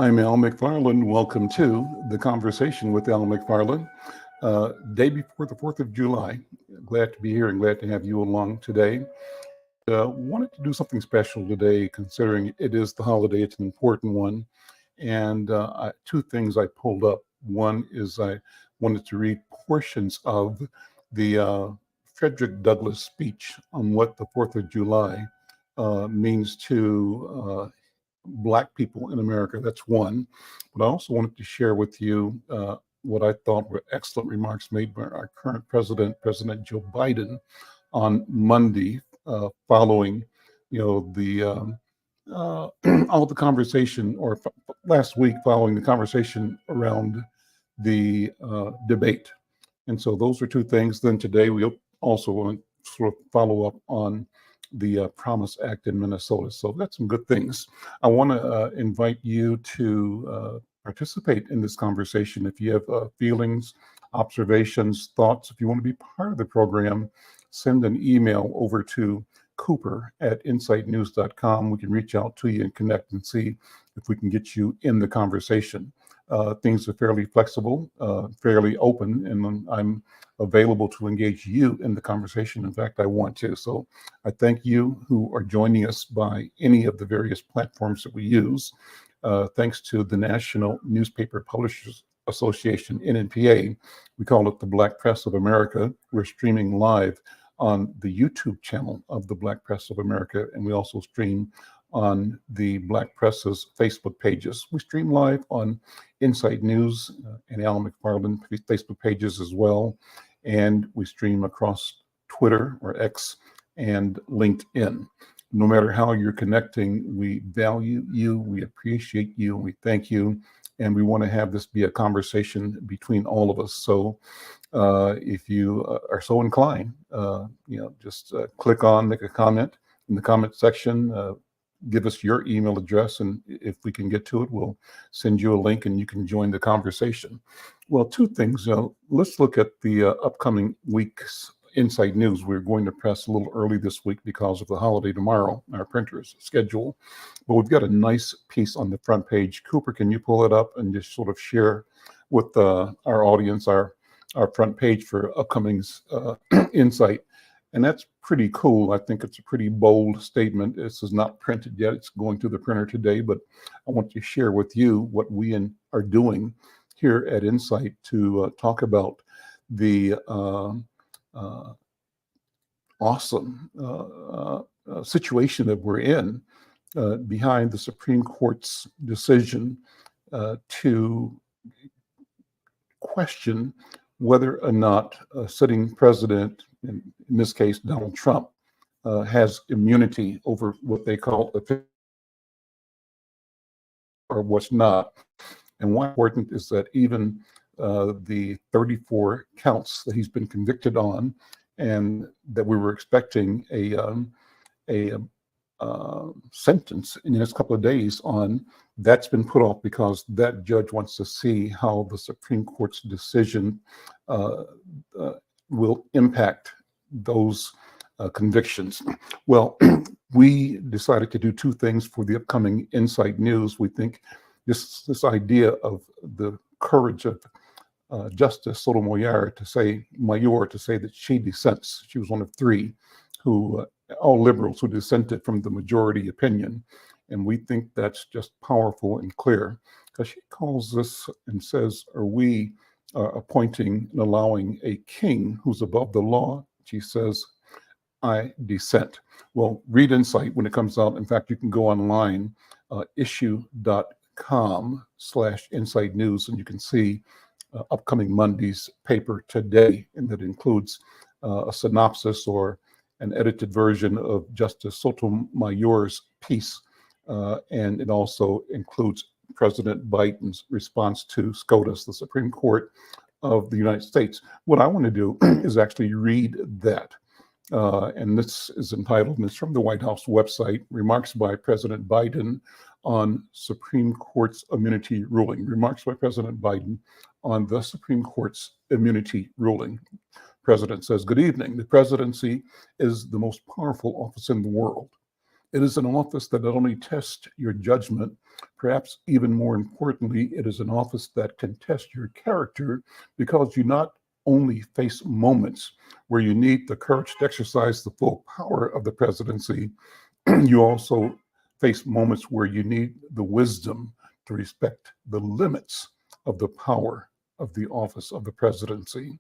I'm Al McFarlane. Welcome to the Conversation with Al McFarlane. Day before the 4th of July. Glad to be here and glad to have you along today. Wanted to do something special today, considering it is the holiday. It's an important one. And two things I pulled up. One is I wanted to read portions of the Frederick Douglass speech on what the 4th of July means to Black people in America. That's one. But I also wanted to share with you what I thought were excellent remarks made by our current president, President Joe Biden, on Monday, following, the all the conversation, or last week following the conversation around the debate. And so those are two things. Then today we also want to sort of follow up on the Promise Act in Minnesota. So that's some good things. I want to invite you to participate in this conversation. If you have feelings, observations, thoughts, if you want to be part of the program, send an email over to cooper@insightnews.com. We can reach out to you and connect and see if we can get you in the conversation. Things are fairly flexible, fairly open, and I'm available to engage you in the conversation. In fact, I want to. So I thank you who are joining us by any of the various platforms that we use. Thanks to the National Newspaper Publishers Association, NNPA. We call it the Black Press of America. We're streaming live on the YouTube channel of the Black Press of America, and we also stream on the Black Press's Facebook pages. We stream live on Insight News and Al McFarlane Facebook pages as well, and we stream across Twitter or X and LinkedIn. No matter how you're connecting, we value you, we appreciate you, and we thank you, and we want to have this be a conversation between all of us. So if you are so inclined, just click on, make a comment in the comment section, give us your email address, and if we can get to it, we'll send you a link and you can join the conversation. Well, two things. Let's look at the upcoming week's Insight News. We're going to press a little early this week because of the holiday tomorrow, our printer's schedule. But we've got a nice piece on the front page. Cooper, can you pull it up and just sort of share with our audience our front page for upcoming Insight? And that's pretty cool. I think it's a pretty bold statement. This is not printed yet. It's going through the printer today, but I want to share with you what we are doing here at Insight to talk about the awesome situation that we're in behind the Supreme Court's decision to question whether or not a sitting president, in this case Donald Trump, has immunity over what they call or what's not. And why important is that even the 34 counts that he's been convicted on, and that we were expecting a sentence in the next couple of days on, that's been put off because that judge wants to see how the Supreme Court's decision will impact those convictions. Well, we decided to do two things for the upcoming Insight News. We think this idea of the courage of Justice Sotomayor to say that she dissents. She was one of three all liberals who dissented from the majority opinion. And we think that's just powerful and clear, because she calls this and says, are we appointing and allowing a king who's above the law? She says, I dissent. Well, read Insight when it comes out. In fact, you can go online, issue.com/Insight News, and you can see upcoming Monday's paper today, and that includes a synopsis or an edited version of Justice Sotomayor's piece, and it also includes President Biden's response to SCOTUS, the Supreme Court of the United States. What I want to do is actually read that, and this is entitled, and it's from the White House website, Remarks by President Biden on Supreme Court's Immunity Ruling. Remarks by President Biden on the Supreme Court's immunity ruling. President says, good evening. The presidency is the most powerful office in the world. It is an office that not only tests your judgment, perhaps even more importantly, it is an office that can test your character because you not only face moments where you need the courage to exercise the full power of the presidency, you also face moments where you need the wisdom to respect the limits of the power of the office of the presidency.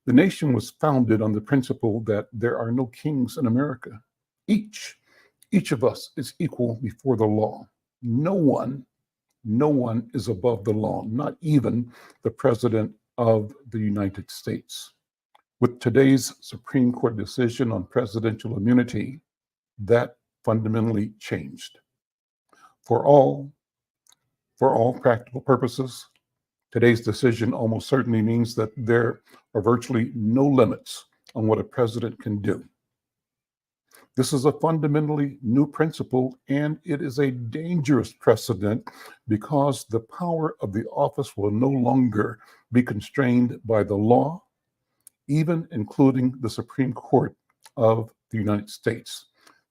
The nation was founded on the principle that there are no kings in America. Each, each of us is equal before the law. No one, no one is above the law, not even the President of the United States. With today's Supreme Court decision on presidential immunity, that fundamentally changed. For all, for all practical purposes, today's decision almost certainly means that there are virtually no limits on what a president can do. This is a fundamentally new principle, and it is a dangerous precedent because the power of the office will no longer be constrained by the law, even including the Supreme Court of the United States.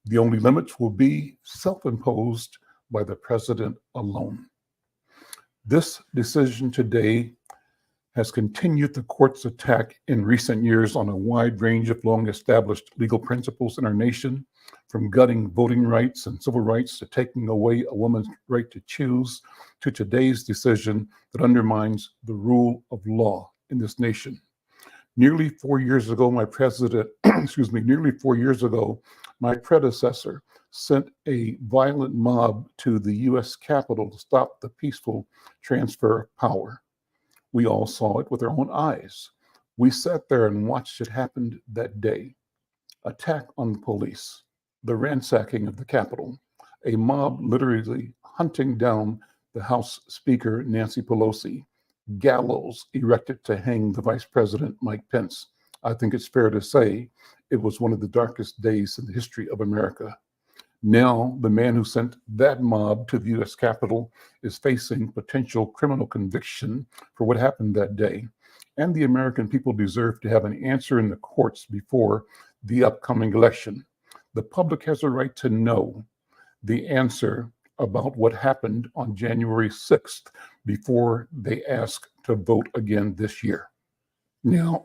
The only limits will be self-imposed by the president alone. This decision today has continued the court's attack in recent years on a wide range of long-established legal principles in our nation, from gutting voting rights and civil rights to taking away a woman's right to choose, to today's decision that undermines the rule of law in this nation. Nearly 4 years ago, nearly 4 years ago, my predecessor sent a violent mob to the U.S. Capitol to stop the peaceful transfer of power. We all saw it with our own eyes. We sat there and watched it happen that day. Attack on the police, the ransacking of the Capitol, a mob literally hunting down the House Speaker, Nancy Pelosi, gallows erected to hang the Vice President, Mike Pence. I think it's fair to say it was one of the darkest days in the history of America. Now, the man who sent that mob to the U.S. Capitol is facing potential criminal conviction for what happened that day. And the American people deserve to have an answer in the courts before the upcoming election. The public has a right to know the answer about what happened on January 6th before they ask to vote again this year. Now,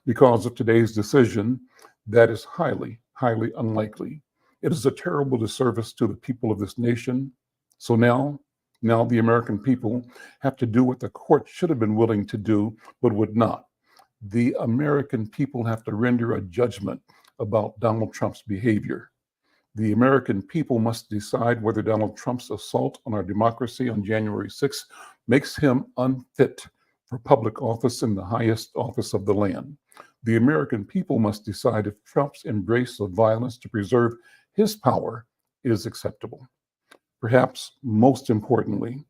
because of today's decision, that is highly, highly unlikely. It is a terrible disservice to the people of this nation. So now the American people have to do what the court should have been willing to do, but would not. The American people have to render a judgment about Donald Trump's behavior. The American people must decide whether Donald Trump's assault on our democracy on January 6th makes him unfit for public office in the highest office of the land. The American people must decide if Trump's embrace of violence to preserve his power is acceptable. Perhaps most importantly,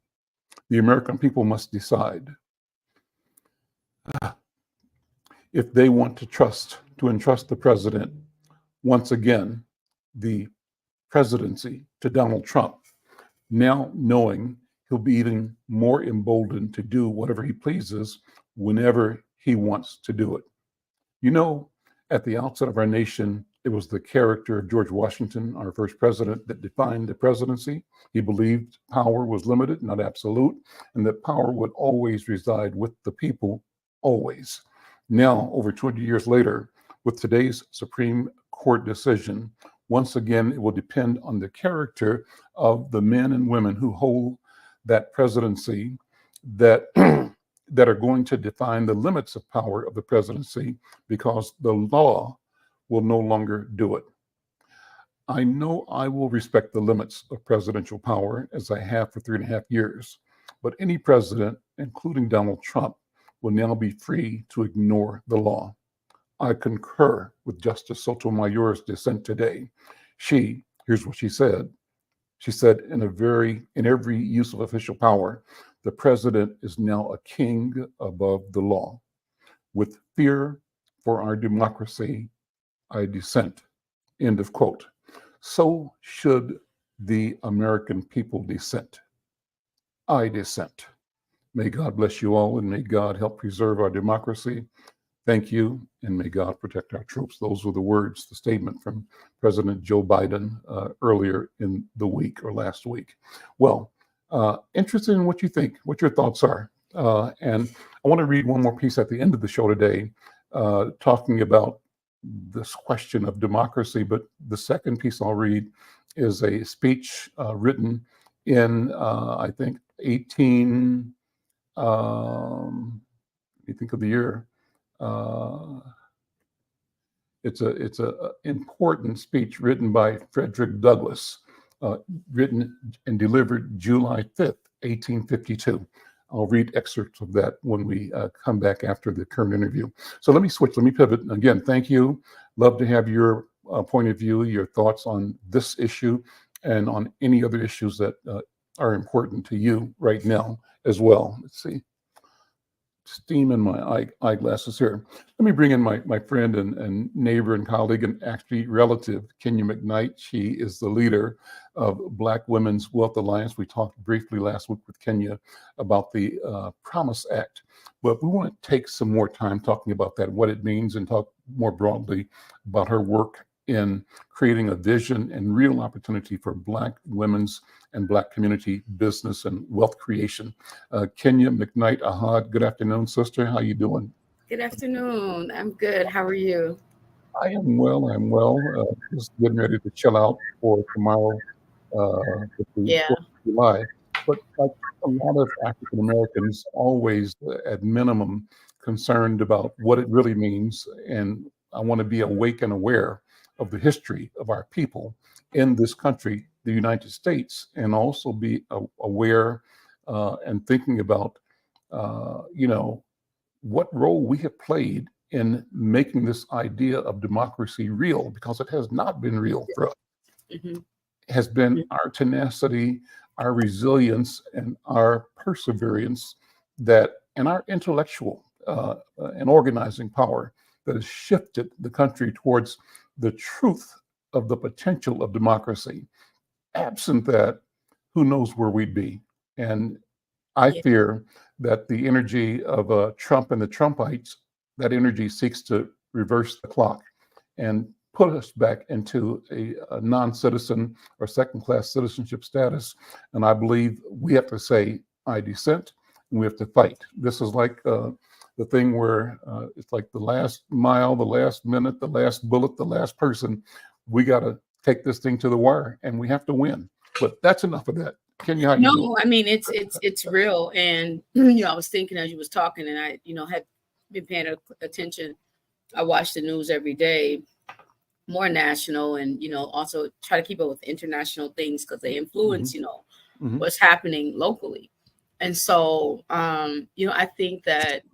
the American people must decide if they want to entrust the president, once again, the presidency to Donald Trump, now knowing he'll be even more emboldened to do whatever he pleases whenever he wants to do it. You know, at the outset of our nation, it was the character of George Washington, our first president, that defined the presidency. He believed power was limited, not absolute, and that power would always reside with the people, always. Now, over 20 years later, with today's Supreme Court decision, once again, it will depend on the character of the men and women who hold that presidency that that are going to define the limits of power of the presidency, because the law will no longer do it. I know I will respect the limits of presidential power, as I have for 3.5 years, but any president, including Donald Trump, will now be free to ignore the law. I concur with Justice Sotomayor's dissent today. Here's what she said. She said, in every use of official power, the president is now a king above the law. With fear for our democracy, I dissent. End of quote. So should the American people dissent. I dissent. May God bless you all, and may God help preserve our democracy. Thank you, and may God protect our troops. Those were the words, the statement from President Joe Biden earlier in the week or last week. Well, interested in what you think, what your thoughts are. And I want to read one more piece at the end of the show today, talking about this question of democracy. But the second piece I'll read is a speech written in, I think, 18, you think of the year. It's a important speech written by Frederick Douglass, written and delivered July 5th, 1852. I'll read excerpts of that when we come back after the current interview. So let me switch, let me pivot. Again, thank you. Love to have your point of view, your thoughts on this issue and on any other issues that are important to you right now as well. Let's see. Steam in my eyeglasses here. Let me bring in my friend and neighbor and colleague and actually relative, Kenya McKnight. She is the leader of Black Women's Wealth Alliance. We talked briefly last week with Kenya about the Promise Act, but we want to take some more time talking about that, what it means, and talk more broadly about her work in creating a vision and real opportunity for Black women's and Black community business and wealth creation. Kenya McKnight Ahad, good afternoon, sister. How you doing? Good afternoon. I'm good. How are you? I am well. I'm well. Just getting ready to chill out for tomorrow, with the Yeah. 4th of July. But like a lot of African Americans, always at minimum concerned about what it really means, and I want to be awake and aware of the history of our people in this country, the United States, and also be aware and thinking about, what role we have played in making this idea of democracy real, because it has not been real for us. Mm-hmm. It has been our tenacity, our resilience, and our perseverance that, and our intellectual and organizing power that has shifted the country towards the truth of the potential of democracy. Absent that, who knows where we'd be? And I Yeah. fear that the energy of Trump and the Trumpites, that energy seeks to reverse the clock and put us back into a non-citizen or second-class citizenship status. And I believe we have to say, I dissent, and we have to fight. This is like the thing where it's like the last mile, the last minute, the last bullet, the last person. We got to take this thing to the wire, and we have to win. But that's enough of that. Kenya, how you doing? No, I mean it's real, and I was thinking as you was talking, and I had been paying attention. I watch the news every day, more national, and also try to keep up with international things because they influence Mhm. what's happening locally. And so I think that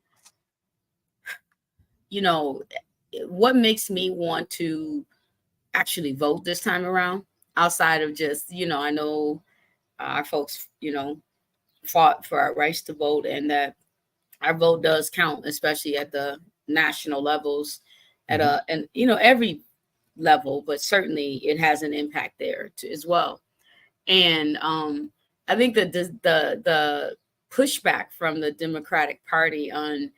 what makes me want to actually vote this time around, outside of just I know our folks fought for our rights to vote, and that our vote does count, especially at the national levels, at and every level, but certainly it has an impact there too, as well. And I think that the pushback from the Democratic Party on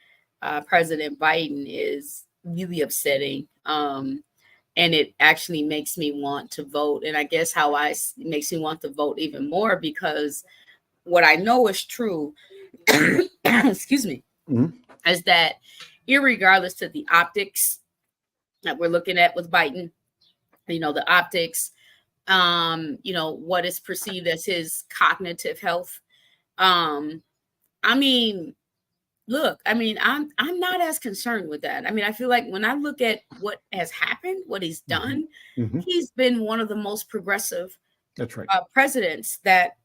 President Biden is really upsetting. And it actually makes me want to vote. And I guess it makes me want to vote even more, because what I know is true, excuse me, is that irregardless of the optics that we're looking at with Biden, the optics, what is perceived as his cognitive health. I mean, look, I'm not as concerned with that. I mean, I feel like when I look at what has happened, what he's done, he's been one of the most progressive That's right. presidents that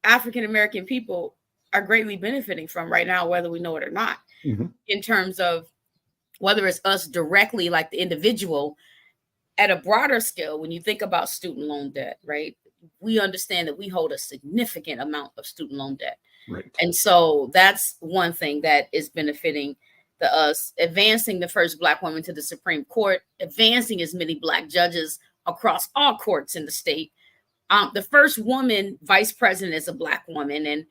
African American people are greatly benefiting from right now, whether we know it or not, in terms of whether it's us directly, like the individual, at a broader scale. When you think about student loan debt, right? We understand that we hold a significant amount of student loan debt. Right. And so that's one thing that is benefiting us, advancing the first Black woman to the Supreme Court, advancing as many Black judges across all courts in the state. The first woman vice president is a Black woman. And,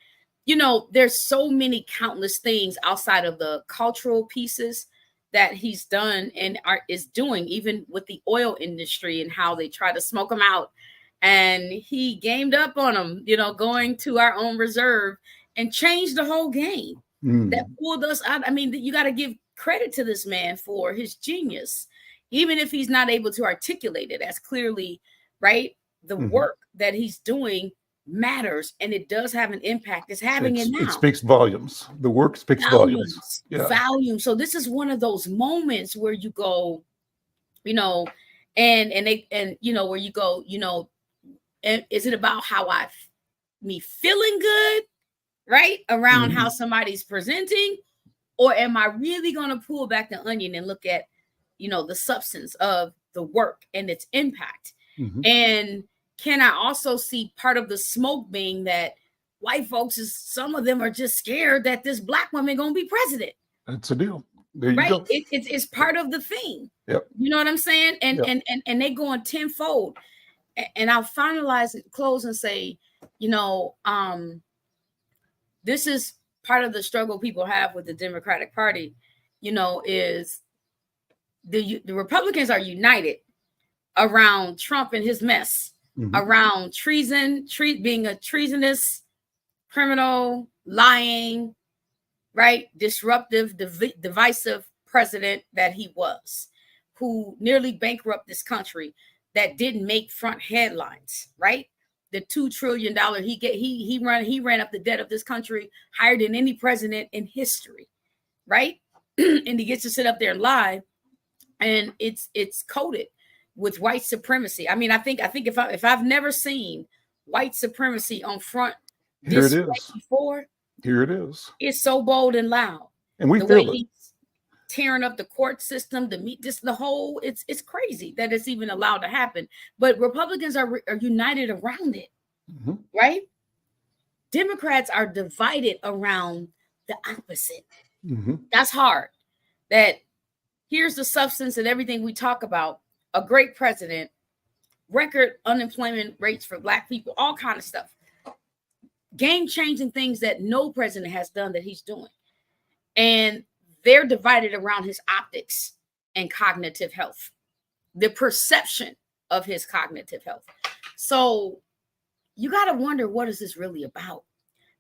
there's so many countless things outside of the cultural pieces that he's done and is doing, even with the oil industry and how they try to smoke him out. And he gamed up on them, going to our own reserve and changed the whole game. That pulled us out. I mean, you got to give credit to this man for his genius, even if he's not able to articulate it as clearly, right? The work that he's doing matters, and it does have an impact. It's having it now. It speaks volumes. The work speaks volumes. Yeah. Volume. So this is one of those moments where you go, and where you go, and is it about how me feeling good, right? Around how somebody's presenting, or am I really going to pull back the onion and look at, the substance of the work and its impact? And can I also see part of the smoke being that white folks some of them are just scared that this black woman going to be president? That's a deal. There you go. It's part of the thing. Yep. You know what I'm saying? And they going tenfold. And I'll close and say, this is part of the struggle people have with the Democratic Party, is the Republicans are united around Trump and his mess, around treason, being a treasonous, criminal, lying, right, disruptive, divisive president that he was, who nearly bankrupted this country, that didn't make front headlines, right? The $2 trillion he ran up the debt of this country higher than any president in history, right? And he gets to sit up there and lie, and it's coded with white supremacy. I mean, I think if I've never seen white supremacy on front display before, here it is. It's so bold and loud, and we feel it. He's tearing up the court system, the whole, it's crazy that it's even allowed to happen. But Republicans are united around it, right? Democrats are divided around the opposite. That's hard. That here's the substance and everything we talk about: a great president, record unemployment rates for Black people, all kind of stuff, game-changing things that no president has done that he's doing, and they're divided around his optics and cognitive health, the perception of his cognitive health. So you got to wonder, what is this really about?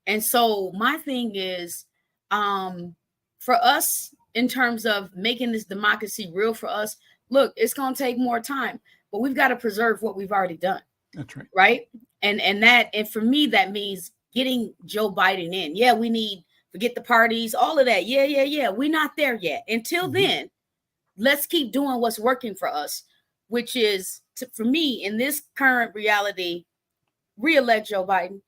And so my thing is, for us, in terms of making this democracy real for us, look, it's going to take more time, but we've got to preserve what we've already done. That's right. Right. And for me, that means getting Joe Biden in. Yeah, we need, forget the parties, all of that. Yeah. We're not there yet. Until then, let's keep doing what's working for us, which is, for me, in this current reality, re-elect Joe Biden.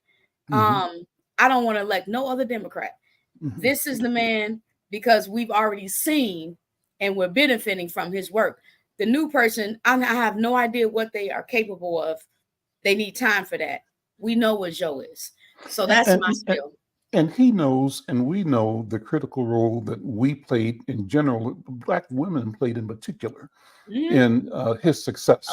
I don't want to elect no other Democrat. This is the man, because we've already seen and we're benefiting from his work. The new person, I have no idea what they are capable of. They need time for that. We know what Joe is. So that's my spiel. And he knows, and we know, the critical role that we played in general, Black women played in particular, in his success.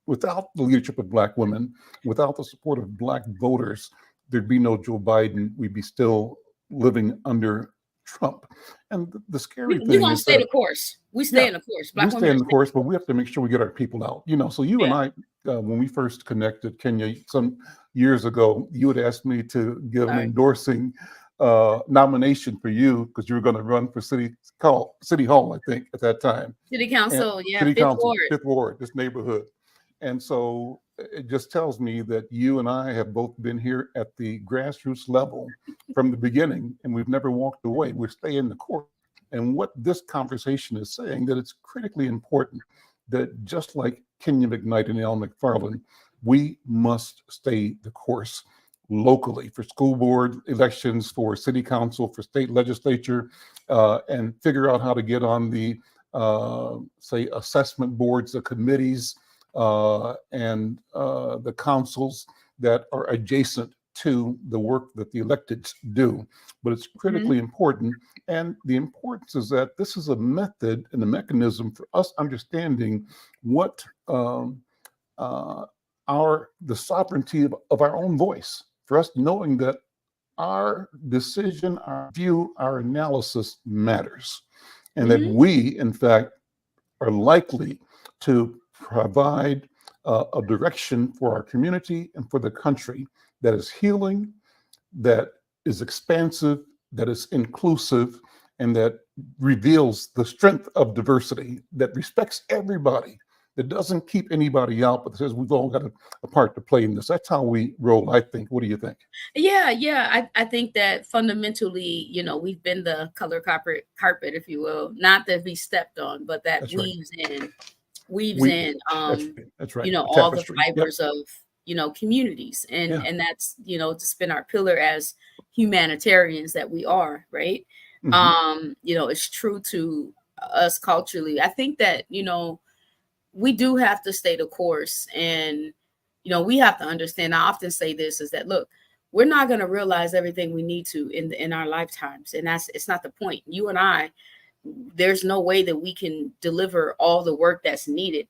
Without the leadership of Black women, without the support of Black voters, there'd be no Joe Biden. We'd be still living under Trump. And the scary thing is, we're going to stay the course. We stay in the course. We stay in the course, but we have to make sure we get our people out. So you and I, when we first connected, Kenya, some years ago, you had asked me to give an endorsing nomination for you, because you were going to run for City Hall, I think, at that time. City Council, Fifth Ward, this neighborhood. And so it just tells me that you and I have both been here at the grassroots level from the beginning, and we've never walked away. We stay in the court. And what this conversation is saying, that it's critically important that, just like Kenya McKnight and Al McFarlane, we must stay the course locally for school board elections, for city council, for state legislature, and figure out how to get on the, say, assessment boards, the committees, and the councils that are adjacent to the work that the electeds do. But it's critically important. And the importance is that this is a method and a mechanism for us understanding what the sovereignty of our own voice, for us knowing that our decision, our view, our analysis matters. and that we, in fact, are likely to provide a direction for our community and for the country that is healing, that is expansive, that is inclusive, and that reveals the strength of diversity, that respects everybody, that doesn't keep anybody out, but says we've all got a part to play in this. That's how we roll, I think. What do you think? Yeah. I think that fundamentally, we've been the color carpet, if you will, not that we stepped on, but that That's right. weaves We in, that's right. A all the tapestry. Yep. fibers of, communities. And, Yeah. and that's, just been our pillar as humanitarians that we are, right? It's true to us culturally. I think that, we do have to stay the course, and we have to understand. I often say this is that, look, we're not going to realize everything we need to in our lifetimes, and it's not the point. You and I, there's no way that we can deliver all the work that's needed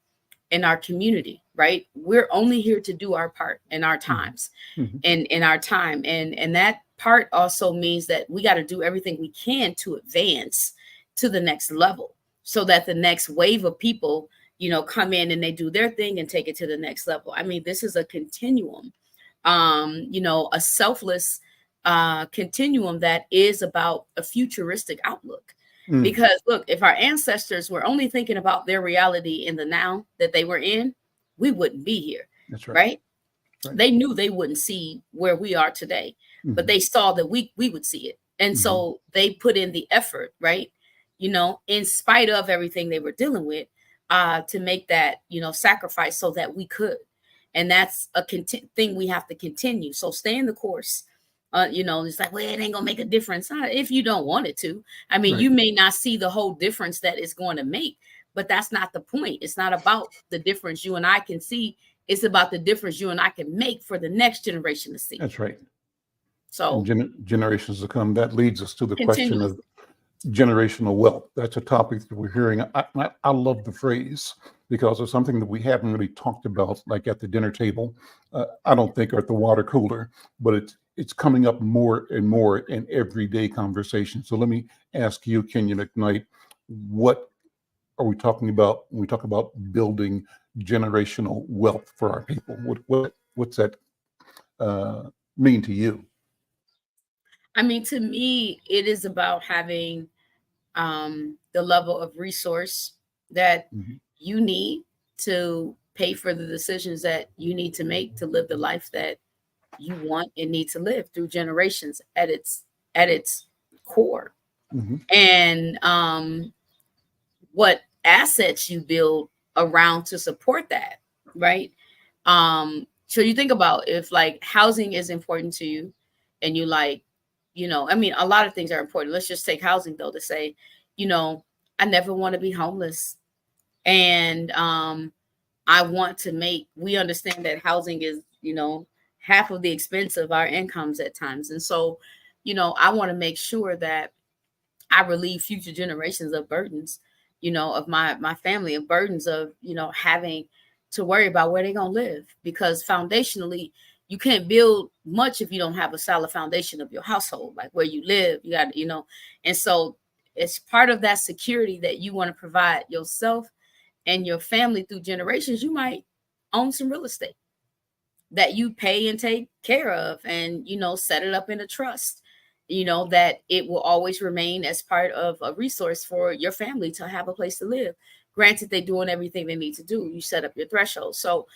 in our community, right? We're only here to do our part in our times, and in our time, and that part also means that we got to do everything we can to advance to the next level, so that the next wave of people come in and they do their thing and take it to the next level. I mean, this is a continuum, a selfless continuum that is about a futuristic outlook. Because look, if our ancestors were only thinking about their reality in the now that they were in, we wouldn't be here. That's right. Right? They knew they wouldn't see where we are today, but they saw that we would see it. And so they put in the effort, right? In spite of everything they were dealing with, to make that, sacrifice so that we could. And that's a thing we have to continue. So stay in the course. It's like, well, it ain't gonna make a difference if you don't want it to. I mean, you may not see the whole difference that it's going to make, but that's not the point. It's not about the difference you and I can see. It's about the difference you and I can make for the next generation to see. That's right. So generations to come. That leads us to the continue. question of generational wealth. That's a topic that we're hearing. I love the phrase because it's something that we haven't really talked about, like at the dinner table. I don't think at the water cooler, but it's coming up more and more in everyday conversation. So let me ask you, Kenya McKnight, what are we talking about when we talk about building generational wealth for our people? What's that mean to you? I mean, to me, it is about having the level of resource that you need to pay for the decisions that you need to make to live the life that you want and need to live through generations at its core. And what assets you build around to support that, right? So you think about if like housing is important to you and you like, I mean, a lot of things are important. Let's just take housing though, to say, I never want to be homeless. And I want to we understand that housing is, half of the expense of our incomes at times. And so, I want to make sure that I relieve future generations of burdens, of my family, of burdens of, having to worry about where they're going to live. Because foundationally, you can't build much if you don't have a solid foundation of your household, like where you live. You got to, and so it's part of that security that you want to provide yourself and your family through generations. You might own some real estate that you pay and take care of and, set it up in a trust, that it will always remain as part of a resource for your family to have a place to live. Granted, they're doing everything they need to do. You set up your threshold. So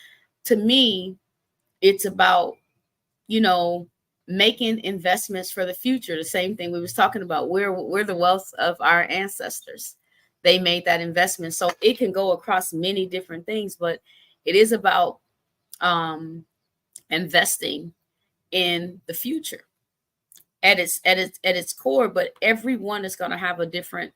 to me, it's about, making investments for the future. The same thing we was talking about. We're the wealth of our ancestors. They made that investment. So it can go across many different things, but it is about investing in the future at its core. But everyone is going to have a different,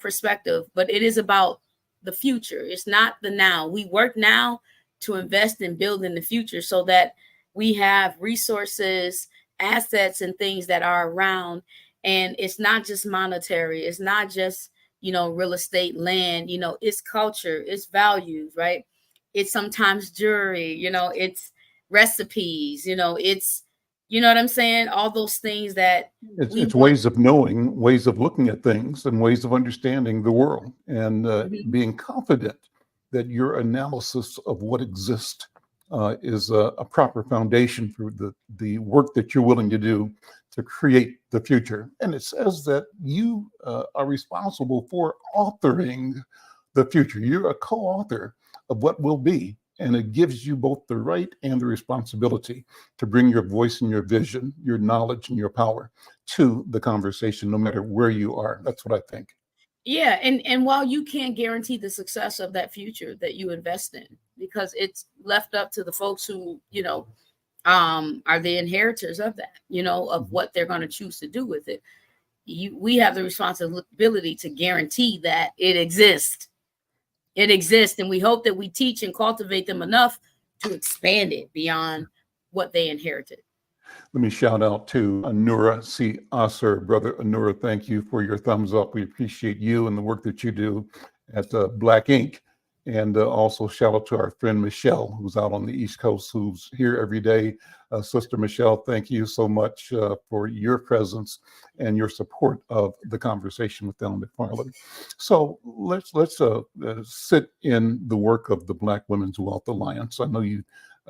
perspective. But it is about the future. It's not the now. We work now to invest and build in the future so that we have resources, assets, and things that are around. And it's not just monetary. It's not just, real estate, land, it's culture, it's values, right? It's sometimes jewelry, it's recipes, it's, You know what I'm saying? All those things that we It's want. ways of knowing, ways of looking at things, and ways of understanding the world, and Mhm. being confident that your analysis of what exists is a proper foundation for the work that you're willing to do to create the future. And it says that you are responsible for authoring the future. You're a co-author of what will be, and it gives you both the right and the responsibility to bring your voice and your vision, your knowledge and your power to the conversation, no matter where you are. That's what I think. Yeah, and while you can't guarantee the success of that future that you invest in, because it's left up to the folks who, are the inheritors of that, of Mhm. what they're going to choose to do with it. We have the responsibility to guarantee that it exists. It exists, and we hope that we teach and cultivate them enough to expand it beyond what they inherited. Let me shout out to Anura C. Asser. Brother Anura, thank you for your thumbs up. We appreciate you and the work that you do at Black Ink. And also shout out to our friend Michelle, who's out on the East Coast, who's here every day. Sister Michelle, thank you so much for your presence and your support of the Conversation with Al McFarlane. So let's sit in the work of the Black Women's Wealth Alliance. I know you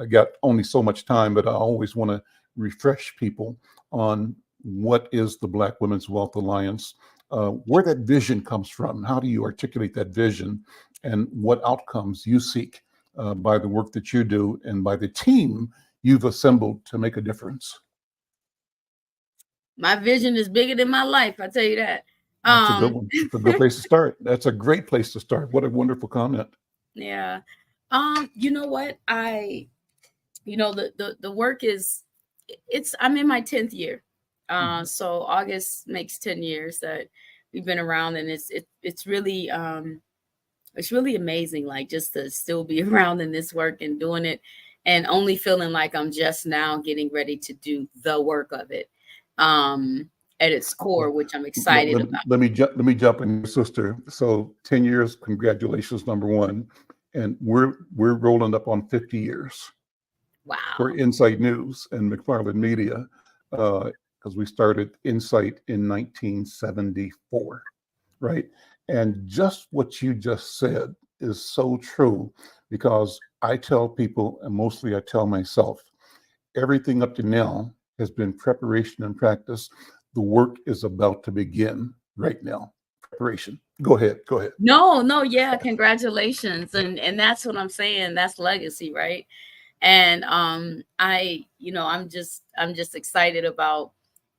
got only so much time, but I always want to refresh people on what is the Black Women's Wealth Alliance, where that vision comes from. How do you articulate that vision, and what outcomes you seek by the work that you do and by the team you've assembled to make a difference? My vision is bigger than my life, I tell you that. That's a good Um, one. That's a good place to start. That's a great place to start. What a wonderful comment. yeah. You know what? The work is, I'm in my 10th year. Mhm. So August makes 10 years that we've been around, and it's really amazing, like, just to still be around in this work and doing it, and only feeling like I'm just now getting ready to do the work of it, at its core, Well, which I'm excited about. let me jump in, sister. So 10 years, congratulations, number one. And we're rolling up on 50 years for Wow. Insight News and McFarland Media, because we started Insight in 1974, right? And just what you just said is so true, because I tell people, and mostly I tell myself, everything up to now has been preparation and practice. The work is about to begin right now. Preparation. Go ahead. Go ahead. No, no, yeah, congratulations. And that's what I'm saying. That's legacy, right? And I'm just excited about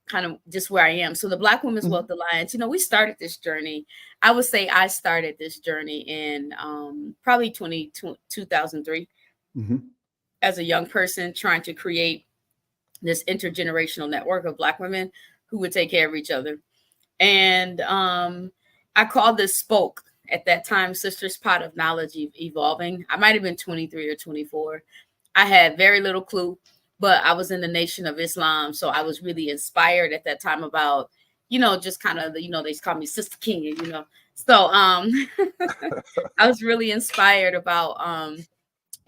kind of just where I am. So the Black Women's Mhm. Wealth Alliance, we started this journey. I would say I started this journey in probably 2003, Mhm. as a young person trying to create this intergenerational network of Black women who would take care of each other. And I called this Spoke at that time, Sisters Pot of Knowledge Evolving. I might have been 23 or 24. I had very little clue, but I was in the Nation of Islam. So I was really inspired at that time about, just kind of, they call me Sister King, So I was really inspired about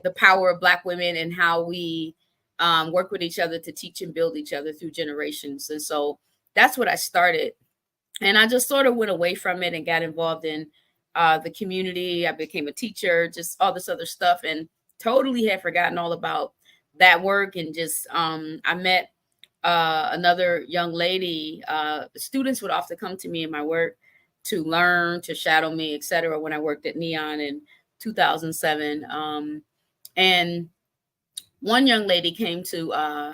the power of Black women and how we work with each other to teach and build each other through generations. And so that's what I started. And I just sort of went away from it and got involved in the community. I became a teacher, just all this other stuff, and totally had forgotten all about that work. And just I met another young lady. Students would often come to me in my work to learn, to shadow me, etc. When I worked at Neon in 2007, and one young lady came to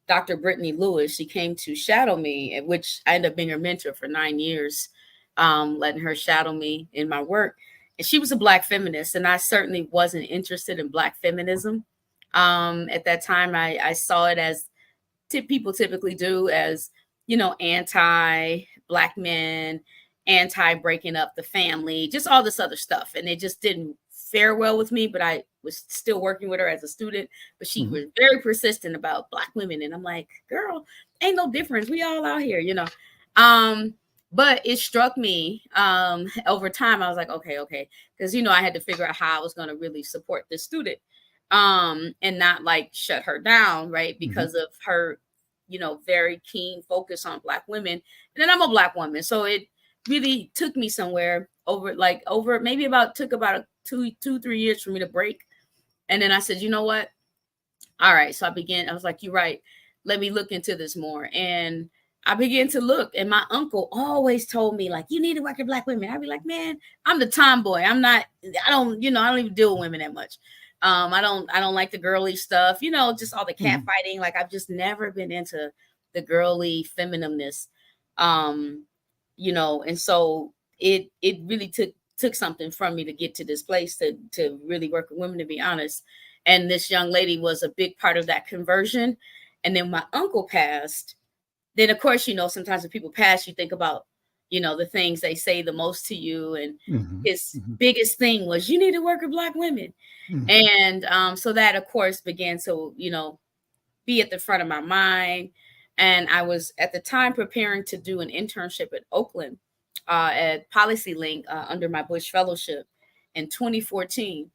Dr. Brittany Lewis. She came to shadow me, at which I ended up being her mentor for 9 years, letting her shadow me in my work. And she was a Black feminist, and I certainly wasn't interested in Black feminism. At that time, I saw it as people typically do, as, anti-Black men, anti-breaking up the family, just all this other stuff. And it just didn't fare well with me, but I was still working with her as a student. But she Mhm. was very persistent about Black women. And I'm like, girl, ain't no difference. We all out here. Um, but it struck me over time. I was like, okay. Because, I had to figure out how I was going to really support this student, and not like shut her down, right? Mhm. Because of her very keen focus on Black women. And then I'm a Black woman. So it really took me somewhere over maybe took about 3 years for me to break. And then I said, you know what? All right. So I was like, you're right. Let me look into this more. And I began to look, and my uncle always told me, like, you need to work with Black women. I'd be like, man, I'm the tomboy. I don't even deal with women that much. I don't like the girly stuff, just all the catfighting. Like, I've just never been into the girly feminineness. And so it really took something from me to get to this place to really work with women, to be honest. And this young lady was a big part of that conversion. And then my uncle passed. Then, of course, sometimes when people pass, you think about, the things they say the most to you. And his biggest thing was, you need to work with Black women. And so that, of course, began to, be at the front of my mind. And I was at the time preparing to do an internship at Oakland at Policy Link under my Bush Fellowship in 2014.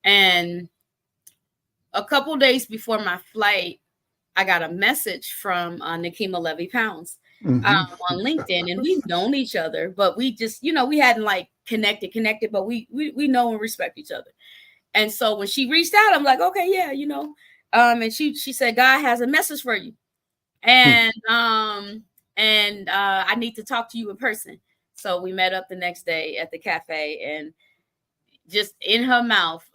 And a couple days before my flight, I got a message from Nikema Levy-Pounds on LinkedIn, and we've known each other, but we just, we hadn't like connected, but we know and respect each other. And so when she reached out, I'm like, okay, yeah, and she said, God has a message for you. And I need to talk to you in person. So we met up the next day at the cafe, and just in her mouth,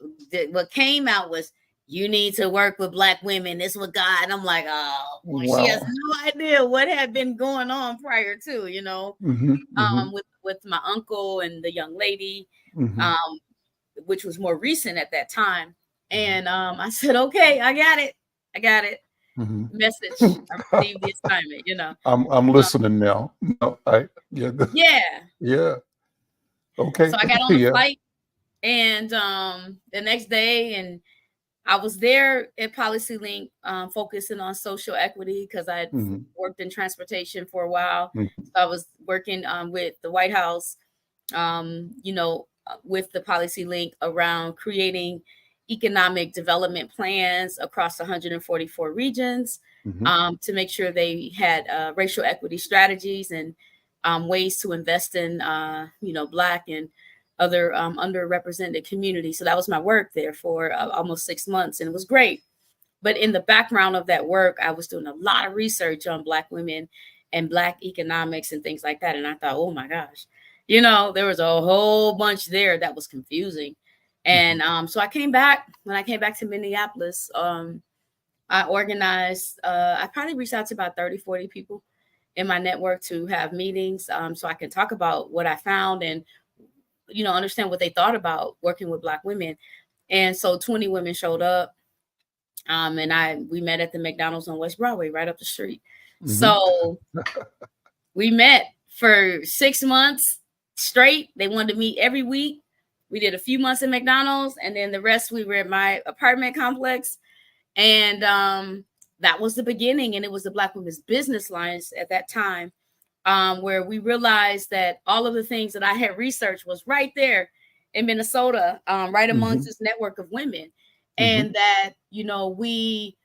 what came out was, you need to work with Black women. This with God. And I'm like, oh, boy, wow. She has no idea what had been going on prior to, with my uncle and the young lady, which was more recent at that time. And I said, okay, I got it. Message. I received the assignment, I'm listening now. No, yeah. Okay. So I got on the flight, and the next day, and I was there at Policy Link, focusing on social equity because I had worked in transportation for a while. So I was working with the White House, with the Policy Link around creating economic development plans across 144 regions to make sure they had racial equity strategies and ways to invest in, Black and other underrepresented communities. So that was my work there for almost 6 months, and it was great. But in the background of that work, I was doing a lot of research on Black women and Black economics and things like that. And I thought, oh my gosh, there was a whole bunch there that was confusing. And so I came back. When I came back to Minneapolis, I organized, I probably reached out to about 30, 40 people in my network to have meetings so I can talk about what I found and understand what they thought about working with Black women. And so 20 women showed up. And we met at the McDonald's on West Broadway, right up the street. So we met for 6 months straight. They wanted to meet every week. We did a few months at McDonald's, and then the rest we were at my apartment complex. And that was the beginning. And it was the Black Women's Business Alliance at that time. Where we realized that all of the things that I had researched was right there in Minnesota, right amongst this network of women. And that, we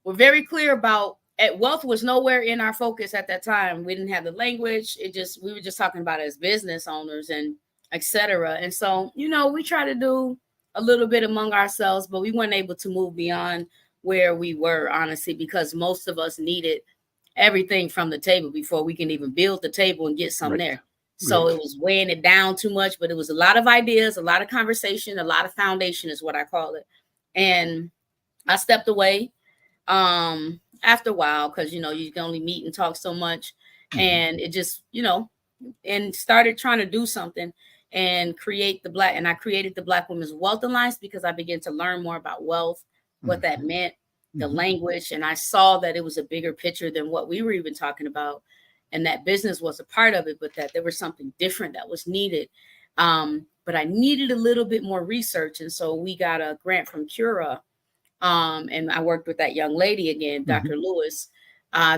were very clear about wealth was nowhere in our focus at that time. We didn't have the language. We were just talking about it as business owners and et cetera. And so, we try to do a little bit among ourselves, but we weren't able to move beyond where we were, honestly, because most of us needed everything from the table before we can even build the table and get some there. So it was weighing it down too much, but it was a lot of ideas, a lot of conversation, a lot of foundation is what I call it. And I stepped away after a while because, you can only meet and talk so much. And it just, and started trying to do something and I created the Black Women's Wealth Alliance because I began to learn more about wealth, what that meant, the language. And I saw that it was a bigger picture than what we were even talking about. And that business was a part of it, but that there was something different that was needed. But I needed a little bit more research. And so we got a grant from Cura. And I worked with that young lady again, Dr. Lewis,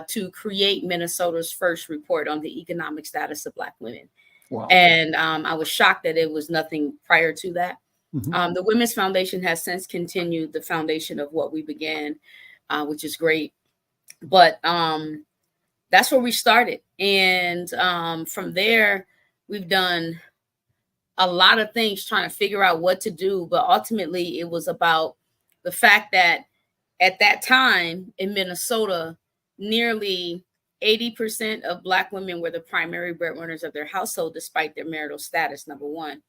to create Minnesota's first report on the economic status of Black women. Wow. And I was shocked that it was nothing prior to that. The Women's Foundation has since continued the foundation of what we began, which is great. But that's where we started. And from there, we've done a lot of things trying to figure out what to do. But ultimately, it was about the fact that at that time in Minnesota, nearly 80% of Black women were the primary breadwinners of their household, despite their marital status, number one.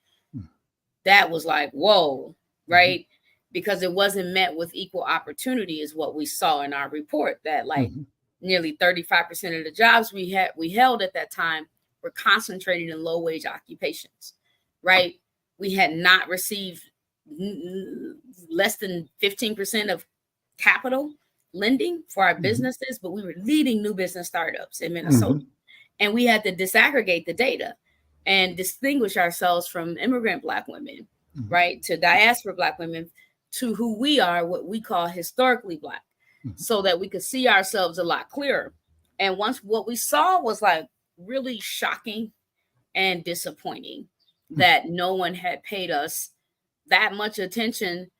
That was like, whoa, right? Because it wasn't met with equal opportunity, is what we saw in our report, that like nearly 35% of the jobs we held at that time were concentrated in low wage occupations, right? We had not received less than 15% of capital lending for our businesses, but we were leading new business startups in Minnesota. And we had to disaggregate the data and distinguish ourselves from immigrant Black women, right, to diaspora Black women, to who we are, what we call historically Black, so that we could see ourselves a lot clearer. And once what we saw was like really shocking and disappointing, that no one had paid us that much attention,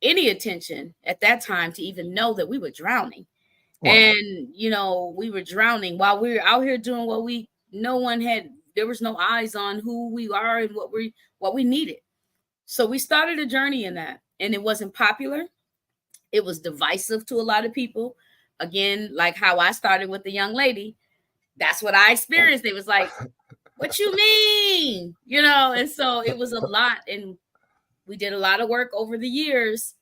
any attention at that time, to even know that we were drowning. Wow. And, you know, we were drowning while we were out here doing what there was no eyes on who we are and what we needed. So we started a journey in that, and it wasn't popular. It was divisive to a lot of people. Again, like how I started with the young lady, that's what I experienced. It was like, what you mean? You know, and so it was a lot. And we did a lot of work over the years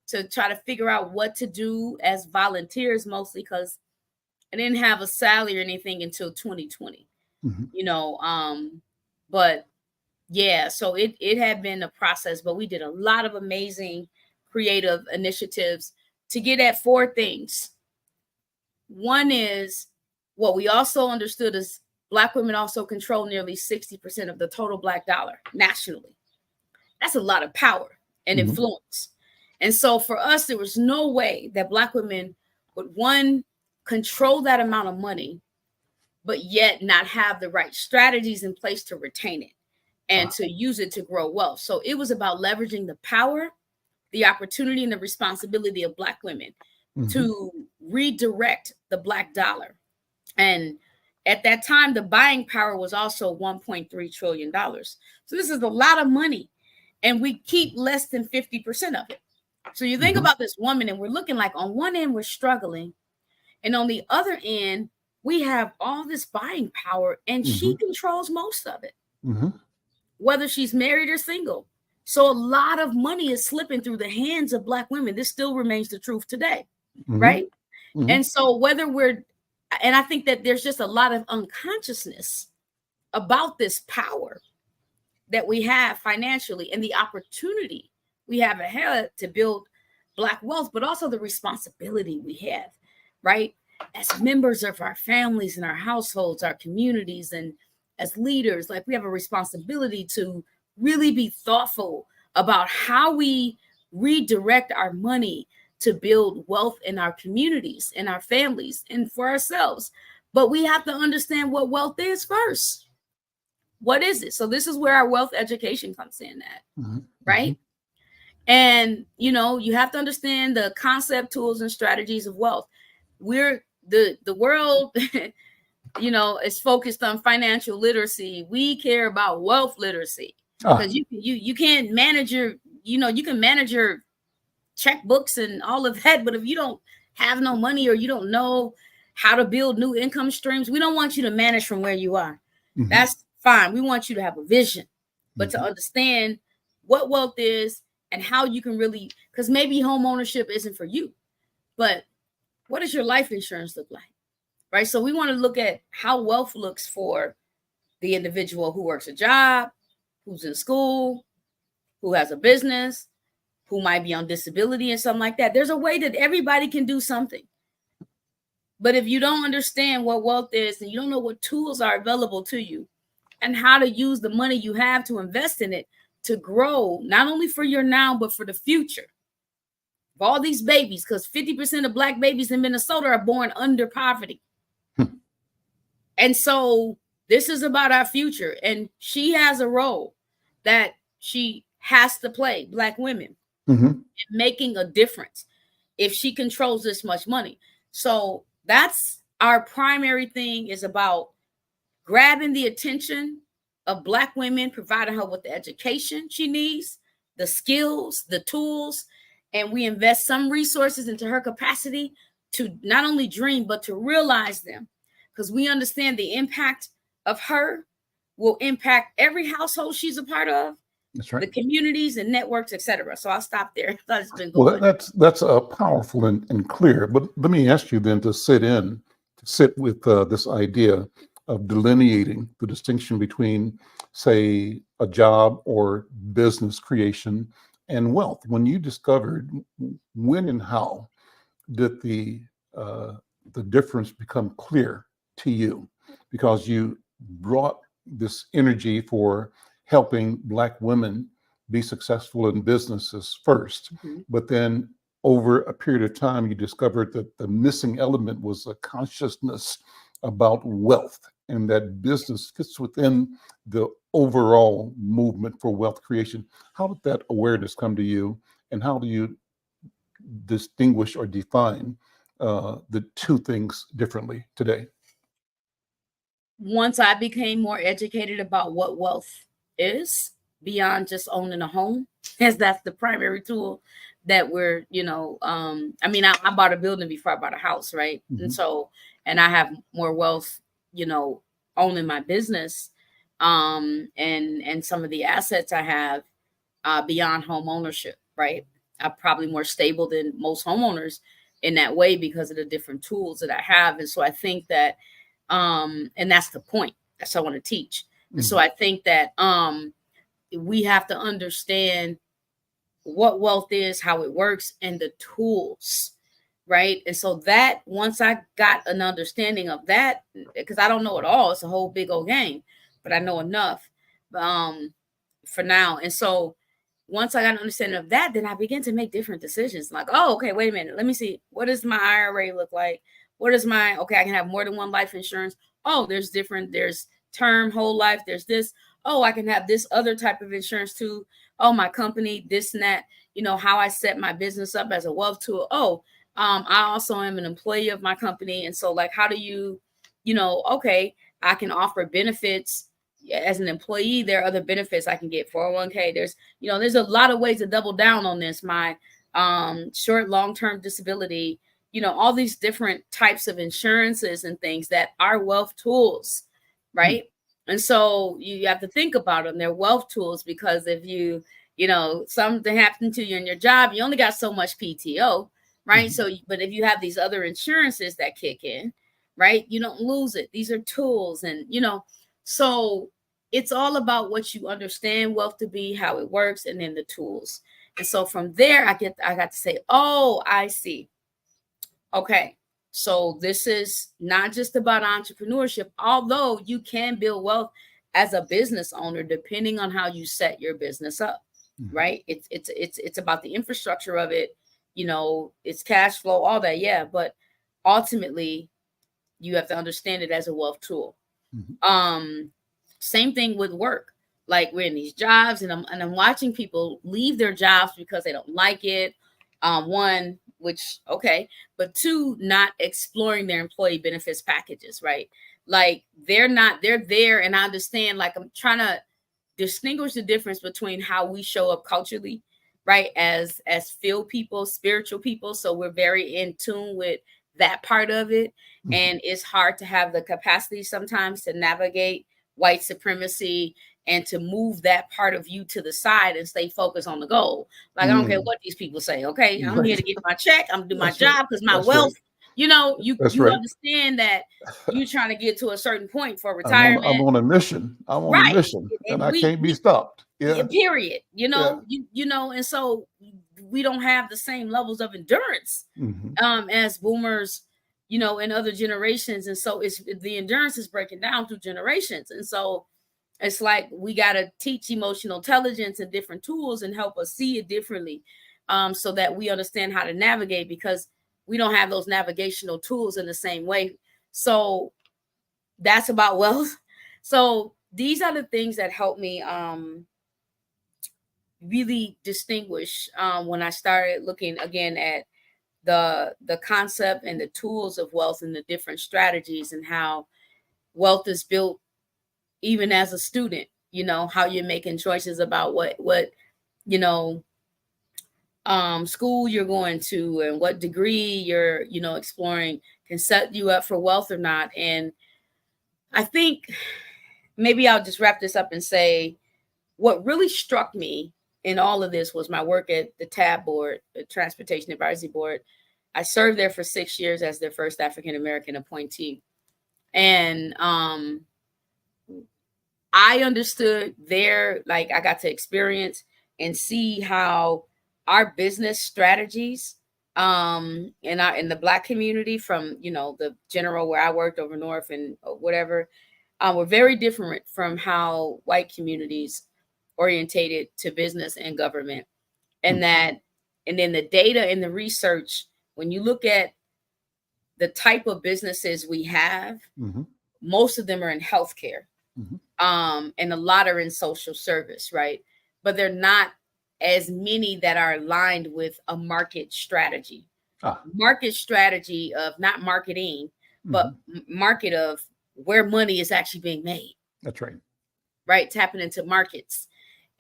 to try to figure out what to do as volunteers, mostly because I didn't have a salary or anything until 2020. You know, but yeah, so it had been a process, but we did a lot of amazing creative initiatives to get at four things. One is, what we also understood is Black women also control nearly 60% of the total Black dollar nationally. That's a lot of power and influence. And so for us, there was no way that Black women would, one, control that amount of money, but yet not have the right strategies in place to retain it and to use it to grow wealth. So it was about leveraging the power, the opportunity, and the responsibility of Black women to redirect the Black dollar. And at that time, the buying power was also $1.3 trillion. So this is a lot of money, and we keep less than 50% of it. So you think about this woman, and we're looking like, on one end, we're struggling, and on the other end, we have all this buying power, and she controls most of it, whether she's married or single. So a lot of money is slipping through the hands of Black women. This still remains the truth today, right? And so and I think that there's just a lot of unconsciousness about this power that we have financially and the opportunity we have ahead to build Black wealth, but also the responsibility we have, right? As members of our families and our households, our communities, and as leaders, like, we have a responsibility to really be thoughtful about how we redirect our money to build wealth in our communities, in our families, and for ourselves. But we have to understand what wealth is first. What is it? So this is where our wealth education comes in at, right? And, you know, you have to understand the concept, tools, and strategies of wealth. We're the world, you know, is focused on financial literacy. We care about wealth literacy, because you can't manage your, you know, you can manage your checkbooks and all of that, but if you don't have no money, or you don't know how to build new income streams, we don't want you to manage from where you are. That's fine. We want you to have a vision, but to understand what wealth is and how you can really, because maybe home ownership isn't for you, but what does your life insurance look like, right? So we want to look at how wealth looks for the individual who works a job, who's in school, who has a business, who might be on disability and something like that. There's a way that everybody can do something. But if you don't understand what wealth is, and you don't know what tools are available to you and how to use the money you have to invest in it to grow, not only for your now, but for the future of all these babies, because 50% of Black babies in Minnesota are born under poverty. And so this is about our future. And she has a role that she has to play, Black women, in making a difference if she controls this much money. So That's our primary thing, is about grabbing the attention of Black women, providing her with the education she needs, the skills, the tools, and we invest some resources into her capacity to not only dream, but to realize them. Because we understand the impact of her will impact every household she's a part of, That's right. the communities and networks, etc. So I'll stop there. That's been Well, going. that's powerful and clear. But let me ask you then to sit with this idea of delineating the distinction between, say, a job or business creation and wealth. When you discovered, when and how did uh, the difference become clear to you? Because you brought this energy for helping Black women be successful in businesses first, but then over a period of time, you discovered that the missing element was a consciousness about wealth, and that business fits within the overall movement for wealth creation. How did that awareness come to you, and how do you distinguish or define the two things differently today? Once I became more educated about what wealth is beyond just owning a home, as that's the primary tool that we're, I mean, I bought a building before I bought a house, right? Mm-hmm. And so, and I have more wealth, owning my business, and some of the assets I have beyond home ownership, right? I'm probably more stable than most homeowners in that way because of the different tools that I have. And so I think that, and that's the point. That's what I want to teach. And so I think that we have to understand what wealth is, how it works, and the tools, right? And so that once I got an understanding of that, because I don't know it all, it's a whole big old game, but I know enough for now. And so once I got an understanding of that, then I began to make different decisions. Like, oh, okay, wait a minute. Let me see. What does my IRA look like? What is okay, I can have more than one life insurance. Oh, there's term, whole life, there's this. Oh, I can have this other type of insurance too. Oh, my company, this and that, how I set my business up as a wealth tool. Oh, I also am an employee of my company. And so like, how do you, okay, I can offer benefits as an employee. There are other benefits I can get, 401k. There's a lot of ways to double down on this. My short, long-term disability, all these different types of insurances and things that are wealth tools, right? And so you have to think about them. They're wealth tools because if something happened to you in your job, you only got so much PTO, right? So, but if you have these other insurances that kick in, right, you don't lose it. These are tools, and so it's all about what you understand wealth to be, how it works, and then the tools. And so from there, I got to say, oh, I see. Okay, so this is not just about entrepreneurship, although you can build wealth as a business owner, depending on how you set your business up, right? It's about the infrastructure of it, it's cash flow, all that, yeah. But ultimately, you have to understand it as a wealth tool. Same thing with work. Like we're in these jobs, and I'm watching people leave their jobs because they don't like it. One, which okay, but two, not exploring their employee benefits packages, right? Like they're there, and I understand. Like I'm trying to distinguish the difference between how we show up culturally, right? As field people, spiritual people, so we're very in tune with that part of it, and it's hard to have the capacity sometimes to navigate white supremacy and to move that part of you to the side and stay focused on the goal. Like, I don't care what these people say. Okay. I'm here to get my check. I'm gonna do my job because my wealth, you understand that you trying to get to a certain point for retirement. I'm on a mission. I'm on a mission, and I can't be stopped. Yeah. Period. And so we don't have the same levels of endurance as boomers, in other generations. And so the endurance is breaking down through generations. And so it's like we got to teach emotional intelligence and different tools and help us see it differently, so that we understand how to navigate, because we don't have those navigational tools in the same way. So that's about wealth. So these are the things that help me really distinguish when I started looking again at the concept and the tools of wealth and the different strategies and how wealth is built even as a student, how you're making choices about what you know school you're going to and what degree you're exploring can set you up for wealth or not. And I think maybe I'll just wrap this up and say what really struck me in all of this was my work at the TAB board, the Transportation Advisory Board. I served there for 6 years as their first African American appointee. And I understood I got to experience and see how our business strategies in the Black community from, the general where I worked over North and whatever, were very different from how white communities orientated to business and government. And then the data and the research, when you look at the type of businesses we have, most of them are in healthcare. And a lot are in social service, right? But they're not as many that are aligned with a market strategy. Market strategy of not marketing, but market of where money is actually being made. That's right. Right? Tapping into markets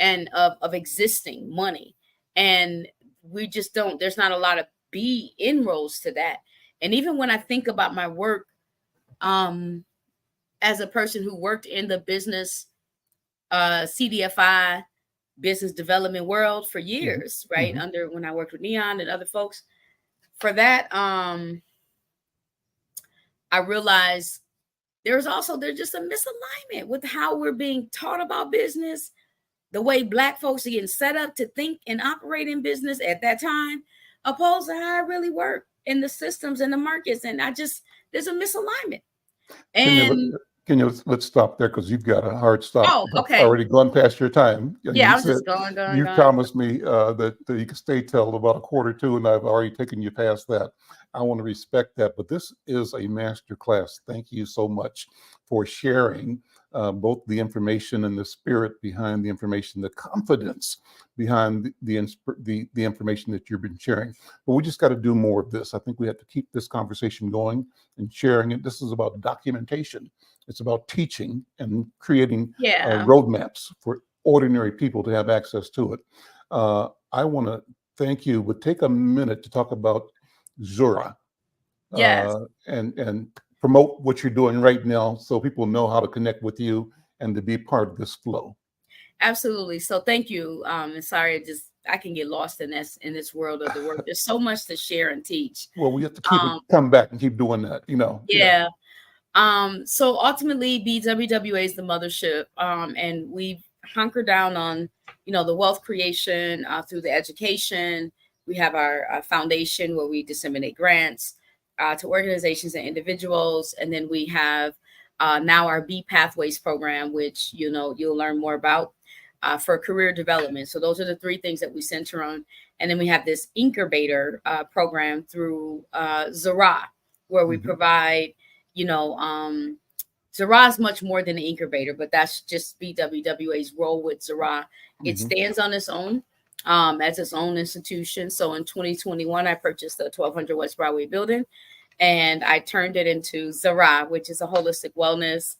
and of existing money. And we just don't, there's not a lot of inroads to that. And even when I think about my work, as a person who worked in the business, CDFI business development world for years, right? Under when I worked with Neon and other folks, for that, I realized there's just a misalignment with how we're being taught about business, the way Black folks are getting set up to think and operate in business at that time, opposed to how I really work in the systems and the markets. And there's a misalignment. And let's stop there because you've got a hard stop. Oh, okay. Already gone past your time. Yeah, I was just going. You promised me that you could stay till about 1:45, and I've already taken you past that. I want to respect that, but this is a master class. Thank you so much for sharing both the information and the spirit behind the information, the confidence behind the information that you've been sharing. But we just got to do more of this. I think we have to keep this conversation going and sharing it. This is about documentation. It's about teaching and creating roadmaps for ordinary people to have access to it. I want to thank you, but take a minute to talk about Zura. Yes. And promote what you're doing right now so people know how to connect with you and to be part of this flow. Absolutely. So thank you. And sorry, I can get lost in this world of the work. There's so much to share and teach. Well, we have to come back and keep doing that, Yeah. So ultimately BWWA is the mothership. And we've hunkered down on, the wealth creation through the education. We have our foundation where we disseminate grants to organizations and individuals. And then we have now our B Pathways program, which, you'll learn more about for career development. So those are the 3 things that we center on. And then we have this incubator program through Zara, where we provide, Zara is much more than an incubator, but that's just BWWA's role with Zara. It stands on its own as its own institution. So in 2021, I purchased the 1200 West Broadway building, and I turned it into Zara, which is a holistic wellness,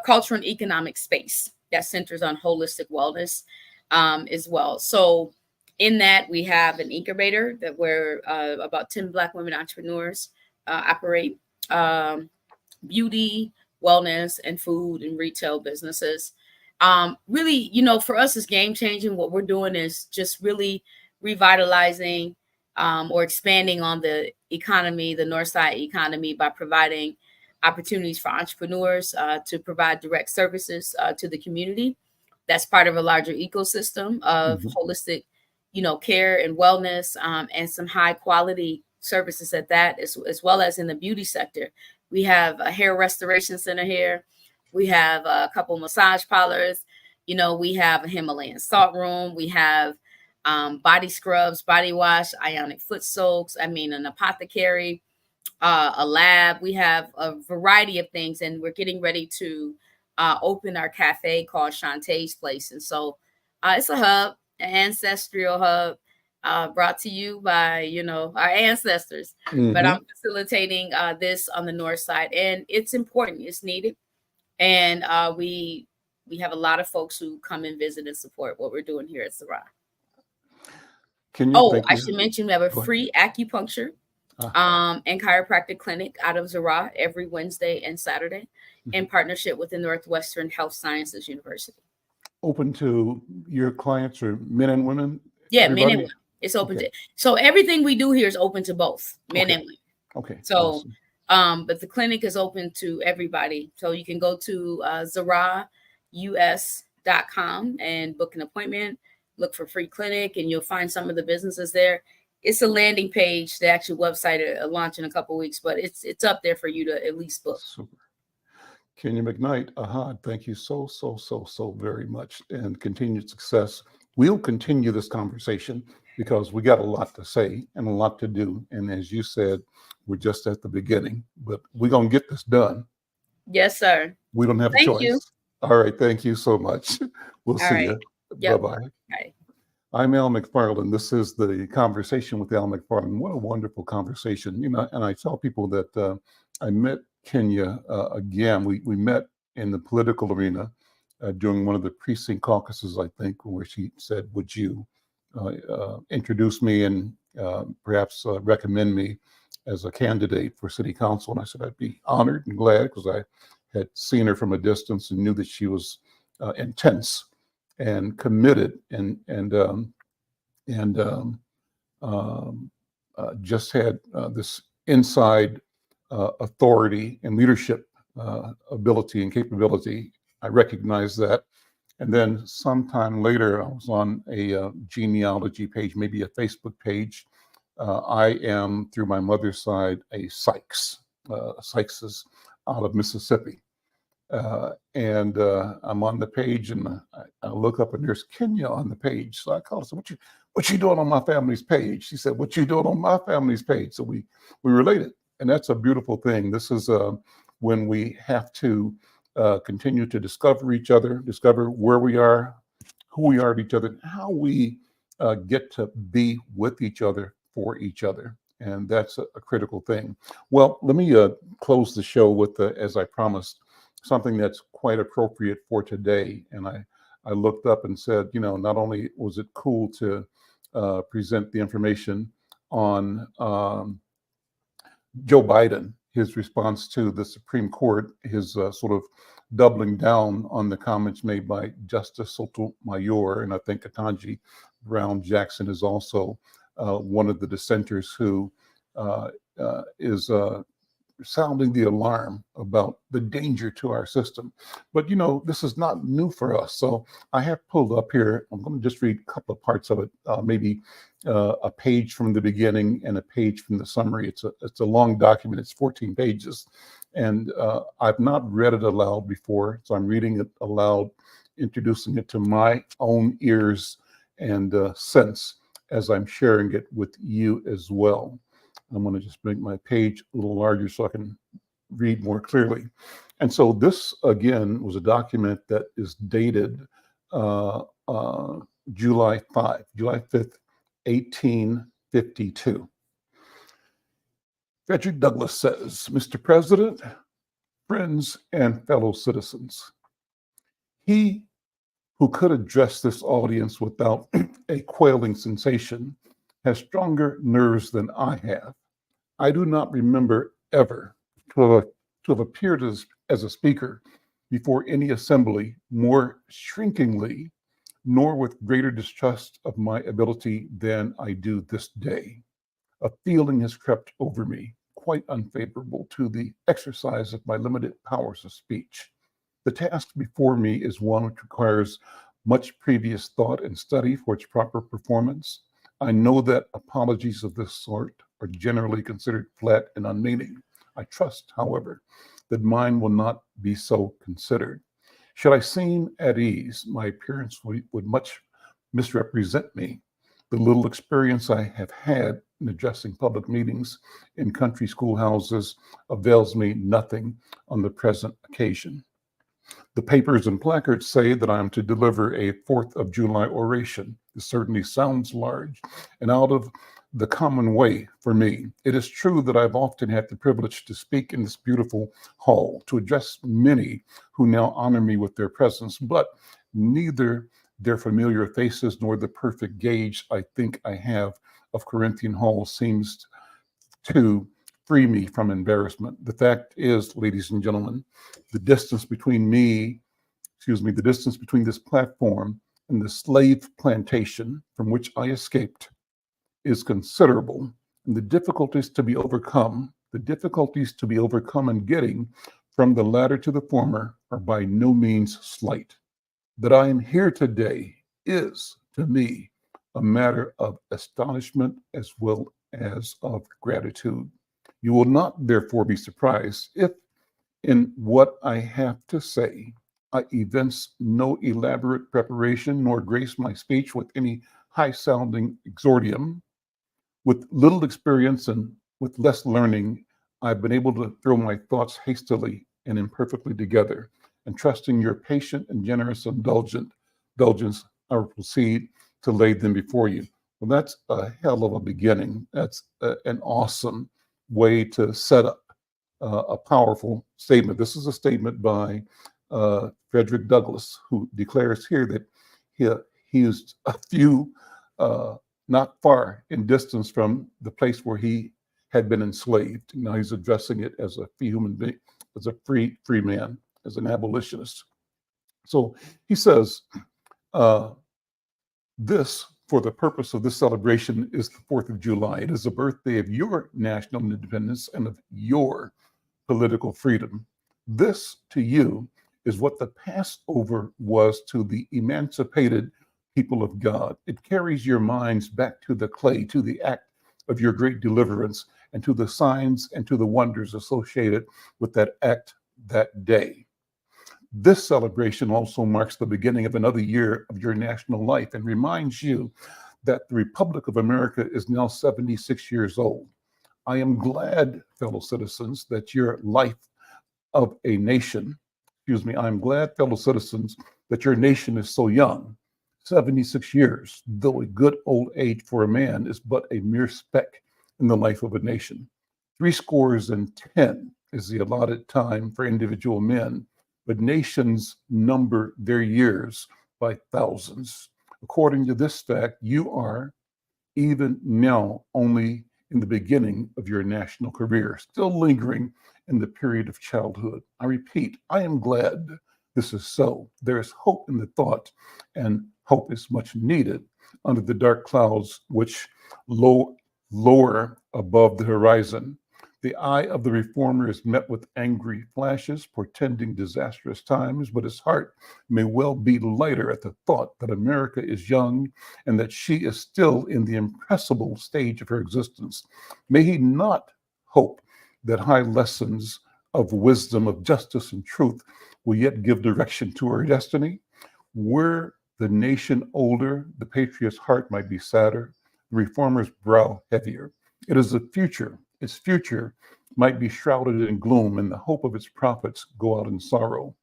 cultural and economic space that centers on holistic wellness as well. So in that, we have an incubator that where about 10 Black women entrepreneurs operate beauty, wellness, and food and retail businesses. Really, for us, it's game changing. What we're doing is just really revitalizing or expanding on the economy, the Northside economy, by providing opportunities for entrepreneurs to provide direct services to the community. That's part of a larger ecosystem of holistic, care and wellness, and some high quality services at that, as well as in the beauty sector. We have a hair restoration center here. We have a couple massage parlors. We have a Himalayan salt room. We have body scrubs, body wash, ionic foot soaks. An apothecary, a lab. We have a variety of things, and we're getting ready to open our cafe called Shantae's Place. And so it's a hub, an ancestral hub. brought to you by, you know, our ancestors. But I'm facilitating this on the north side, and it's important. It's needed, and we have a lot of folks who come and visit and support what we're doing here at Zara. Can you? Oh, Thank I you. should mention we have a Go ahead. free acupuncture and chiropractic clinic out of Zara every Wednesday and Saturday in partnership with the Northwestern Health Sciences University. Open to your clients or men and women? Yeah, everybody? men and women. It's open Okay. to, so everything we do here is open to both men and women. Okay. So, awesome. but the clinic is open to everybody. So you can go to ZaraUS.com and book an appointment, look for free clinic, and you'll find some of the businesses there. It's a landing page, the actual website will launch in a couple of weeks, but it's up there for you to at least book. Super. Kenya McKnight, Ahad, thank you so very much, and continued success. We'll continue this conversation because we got a lot to say and a lot to do. And as you said, we're just at the beginning, but we're going to get this done. Yes, sir. We don't have a choice. You. All right. Thank you so much. We'll see you. Yep. Bye-bye. Bye. I'm Al McFarlane. This is the Conversation with Al McFarlane. What a wonderful conversation. You know, and I tell people that I met Kenya again. We met in the political arena during one of the precinct caucuses, I think, where she said, would you introduce me and perhaps recommend me as a candidate for city council? And I said, I'd be honored and glad, because I had seen her from a distance and knew that she was intense and committed and just had this inside authority and leadership ability and capability. I recognized that. And then sometime later, I was on a genealogy page, maybe a Facebook page. I am, through my mother's side, a Sykes. Sykes is out of Mississippi. And I'm on the page, and I look up, and there's Kenya on the page. So I called her, said, what you doing on my family's page? She said, what you doing on my family's page? So we related, and that's a beautiful thing. This is when we have to continue to discover each other, discover where we are, who we are to each other, and how we get to be with each other for each other. And that's a critical thing. Well, let me close the show with, as I promised, something that's quite appropriate for today. And I looked up and said, you know, not only was it cool to present the information on Joe Biden, his response to the Supreme Court, his sort of doubling down on the comments made by Justice Sotomayor, and I think Ketanji Brown Jackson is also one of the dissenters who is sounding the alarm about the danger to our system. But, you know, this is not new for us. So I have pulled up here, I'm going to just read a couple of parts of it, maybe a page from the beginning and a page from the summary. It's a long document. It's 14 pages. And I've not read it aloud before. So I'm reading it aloud, introducing it to my own ears and sense as I'm sharing it with you as well. I'm going to just make my page a little larger so I can read more clearly. And so this, again, was a document that is dated July 5th, 1852. Frederick Douglass says, Mr. President, friends, and fellow citizens, he who could address this audience without a quailing sensation has stronger nerves than I have. I do not remember ever to have appeared as a speaker before any assembly more shrinkingly, nor with greater distrust of my ability than I do this day. A feeling has crept over me, quite unfavorable to the exercise of my limited powers of speech. The task before me is one which requires much previous thought and study for its proper performance. I know that apologies of this sort are generally considered flat and unmeaning. I trust, however, that mine will not be so considered. Should I seem at ease, my appearance would much misrepresent me. The little experience I have had in addressing public meetings in country schoolhouses avails me nothing on the present occasion. The papers and placards say that I am to deliver a 4th of July oration. It certainly sounds large and out of the common way for me. It is true that I've often had the privilege to speak in this beautiful hall, to address many who now honor me with their presence, but neither their familiar faces nor the perfect gauge I think I have of Corinthian Hall seems to free me from embarrassment. The fact is, ladies and gentlemen, the distance between the distance between this platform and the slave plantation from which I escaped is considerable, and the difficulties to be overcome in getting from the latter to the former are by no means slight. That I am here today is, to me, a matter of astonishment as well as of gratitude. You will not, therefore, be surprised if, in what I have to say, I evince no elaborate preparation nor grace my speech with any high sounding exordium. With little experience and with less learning, I've been able to throw my thoughts hastily and imperfectly together, and trusting your patient and generous indulgence, I will proceed to lay them before you. Well, that's a hell of a beginning. That's an awesome way to set up a powerful statement. This is a statement by Frederick Douglass, who declares here that he used a few not far in distance from the place where he had been enslaved. Now he's addressing it as a free human being, as a free man, as an abolitionist. So he says, this, for the purpose of this celebration, is the 4th of July. It is the birthday of your national independence and of your political freedom. This, to you, is what the Passover was to the emancipated people of God. It carries your minds back to the clay, to the act of your great deliverance, and to the signs and to the wonders associated with that act that day. This celebration also marks the beginning of another year of your national life and reminds you that the Republic of America is now 76 years old. I am glad, fellow citizens, that your life of a nation, I am glad, fellow citizens, that your nation is so young. 76 years, though a good old age for a man, is but a mere speck in the life of a nation. 70 is the allotted time for individual men, but nations number their years by thousands. According to this fact, you are, even now, only in the beginning of your national career, still lingering in the period of childhood. I repeat, I am glad this is so. There is hope in the thought, and hope is much needed under the dark clouds which lower above the horizon. The eye of the reformer is met with angry flashes, portending disastrous times, but his heart may well be lighter at the thought that America is young and that she is still in the impressible stage of her existence. May he not hope that high lessons of wisdom, of justice, and truth will yet give direction to her destiny? Were the nation older, the patriot's heart might be sadder, the reformer's brow heavier. It is the future. Its future might be shrouded in gloom, and the hope of its prophets go out in sorrow.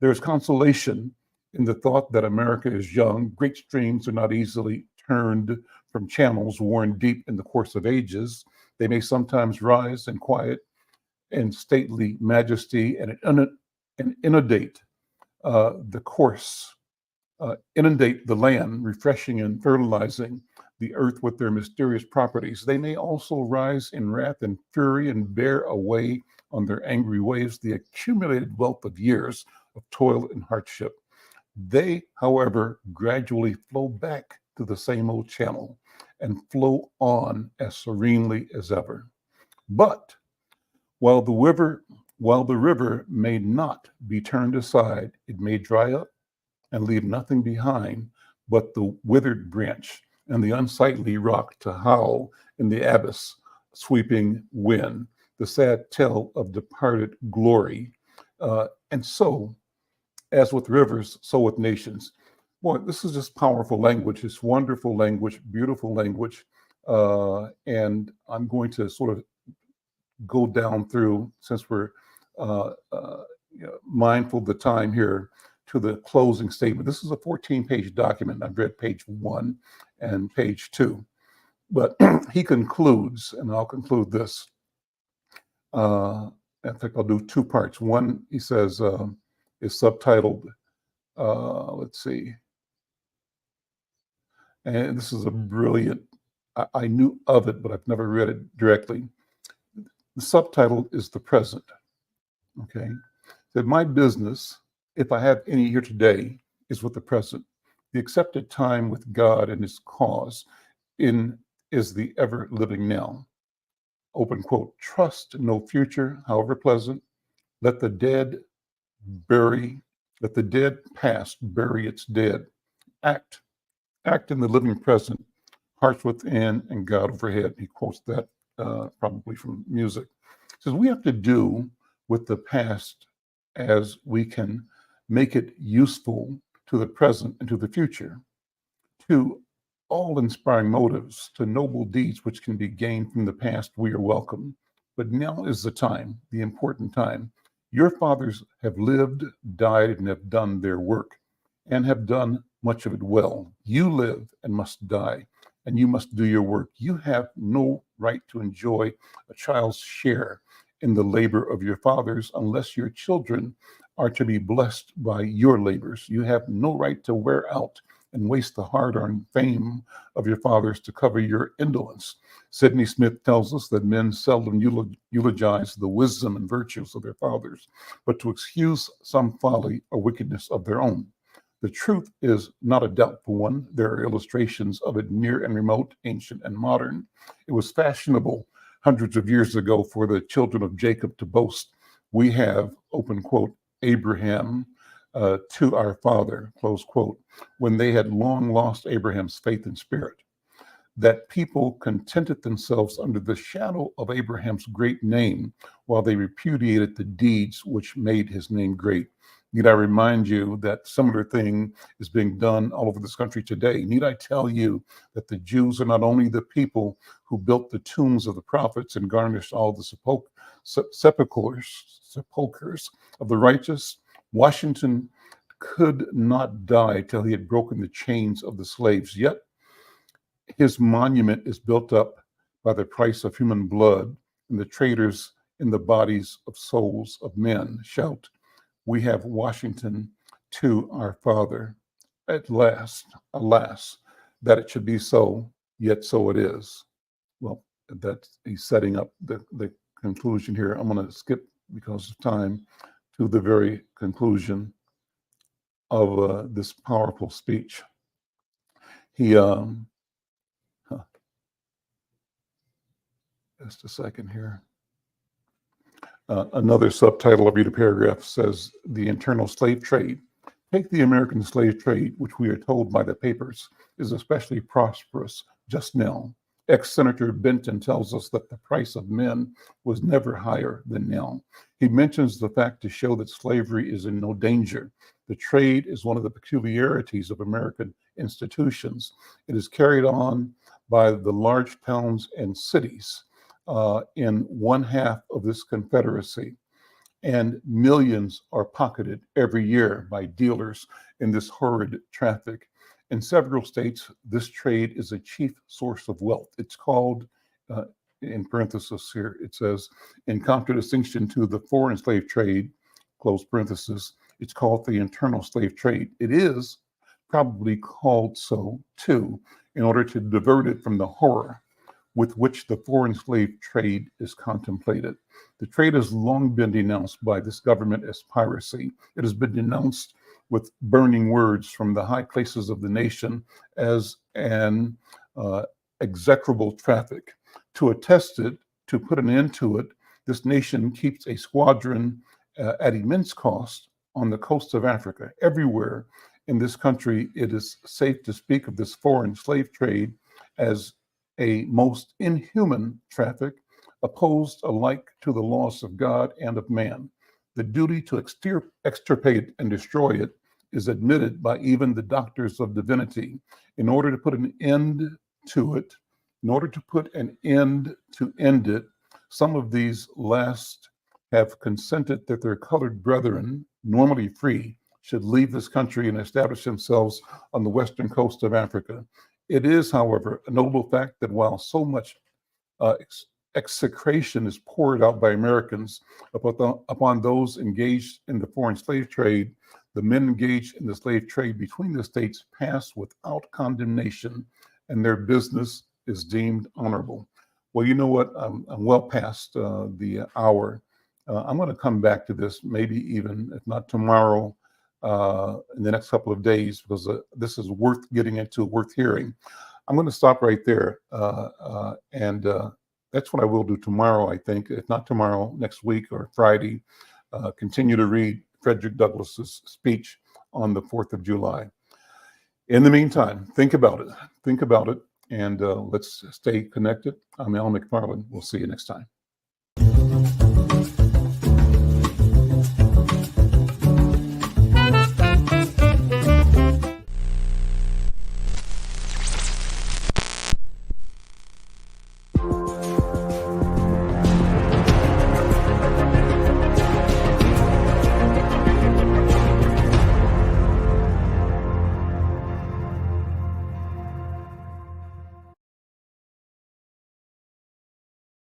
There is consolation in the thought that America is young. Great streams are not easily turned from channels worn deep in the course of ages. They may sometimes rise in quiet and stately majesty and inundate the course, inundate the land, refreshing and fertilizing the earth with their mysterious properties. They may also rise in wrath and fury and bear away on their angry waves the accumulated wealth of years of toil and hardship. They, however, gradually flow back to the same old channel and flow on as serenely as ever. But while the river may not be turned aside, it may dry up and leave nothing behind but the withered branch and the unsightly rock to howl in the abyss sweeping wind, the sad tale of departed glory. And so, as with rivers, so with nations. Boy, this is just powerful language. It's wonderful language, beautiful language. And I'm going to sort of go down through, since we're mindful of the time here, to the closing statement. This is a 14-page document. I've read page 1 and page 2. But he concludes, and I'll conclude this. I think I'll do 2 parts. One, he says, is subtitled, let's see. And this is a brilliant, I knew of it, but I've never read it directly. The subtitle is The Present. Okay. That my business, if I have any here today, is with the present. The accepted time with God and his cause is the ever living now. Open quote. Trust no future, however pleasant. Let the dead past bury its dead. Act in the living present, hearts within and God overhead. He quotes that probably from music. He says we have to do with the past as we can make it useful to the present and to the future, to all inspiring motives, to noble deeds which can be gained from the past. We are welcome. But now is the time, the important time. Your fathers have lived, died, and have done their work, and have done much of it well. You live and must die, and you must do your work. You have no right to enjoy a child's share in the labor of your fathers unless your children are to be blessed by your labors. You have no right to wear out and waste the hard-earned fame of your fathers to cover your indolence. Sidney Smith tells us that men seldom eulogize the wisdom and virtues of their fathers, but to excuse some folly or wickedness of their own. The truth is not a doubtful one. There are illustrations of it near and remote, ancient and modern. It was fashionable hundreds of years ago for the children of Jacob to boast, we have, open quote, Abraham to our father, close quote, when they had long lost Abraham's faith and spirit. That people contented themselves under the shadow of Abraham's great name while they repudiated the deeds which made his name great. Need I remind you that similar thing is being done all over this country today? Need I tell you that the Jews are not only the people who built the tombs of the prophets and garnished all the sepulchres of the righteous? Washington could not die till he had broken the chains of the slaves. Yet his monument is built up by the price of human blood, and the traitors in the bodies of souls of men shout, we have Washington to our father. At last, alas, that it should be so, yet so it is. Well, he's setting up the conclusion here. I'm going to skip, because of time, to the very conclusion of this powerful speech. He, just a second here. Another subtitle, I'll read a paragraph, says, the internal slave trade. Take the American slave trade, which we are told by the papers is especially prosperous just now. Ex-Senator Benton tells us that the price of men was never higher than now. He mentions the fact to show that slavery is in no danger. The trade is one of the peculiarities of American institutions. It is carried on by the large towns and cities in one half of this confederacy. And millions are pocketed every year by dealers in this horrid traffic. In several states, this trade is a chief source of wealth. It's called, in parenthesis here, it says, in contradistinction to the foreign slave trade, close parenthesis, it's called the internal slave trade. It is probably called so, too, in order to divert it from the horror with which the foreign slave trade is contemplated. The trade has long been denounced by this government as piracy. It has been denounced with burning words from the high places of the nation as an execrable traffic. To attest it, to put an end to it, this nation keeps a squadron at immense cost on the coast of Africa. Everywhere in this country, it is safe to speak of this foreign slave trade as a most inhuman traffic, opposed alike to the laws of God and of man. The duty to extirpate and destroy it is admitted by even the doctors of divinity. In order to put an end to it, end it, some of these last have consented that their colored brethren, normally free, should leave this country and establish themselves on the western coast of Africa. It is, however, a notable fact that while so much execration is poured out by Americans upon those engaged in the foreign slave trade, the men engaged in the slave trade between the states pass without condemnation, and their business is deemed honorable. Well, you know what? I'm well past the hour. I'm going to come back to this, maybe even if not tomorrow, in the next couple of days, because this is worth getting into, worth hearing. I'm going to stop right there, and that's what I will do tomorrow, I think. If not tomorrow, next week or Friday, continue to read Frederick Douglass's speech on the 4th of July. In the meantime, think about it, and let's stay connected. I'm Al McFarlane. We'll see you next time.